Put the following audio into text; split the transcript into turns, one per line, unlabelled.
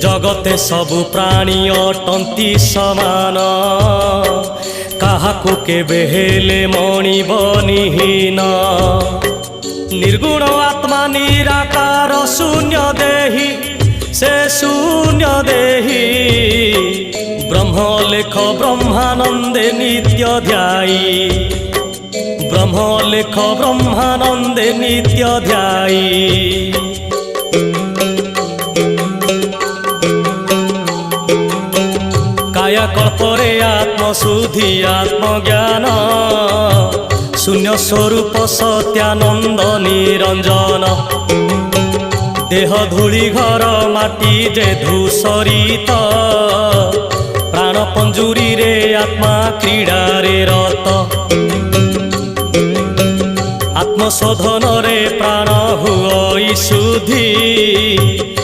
जगते सबु प्राणी अटंती समान काहाकु केबे हेले मणिब निहीन निर्गुण आत्मा निराकार शून्य देही से शून्य देही ब्रह्म लेख ब्रह्मानंदे नित्य ध्यायी ब्रह्म लेख ब्रह्मानंदे नित्य ध्यायी कायाकल्परे आत्मशुद्धि आत्मज्ञान शून्य स्वरूप सत्यानंद निरंजन देह धूली घर माटी जे धूसरित प्राण पंजुरी रे आत्मा क्रीड़ा रे रत आत्मशोधन रे प्राण हुई शुद्धि।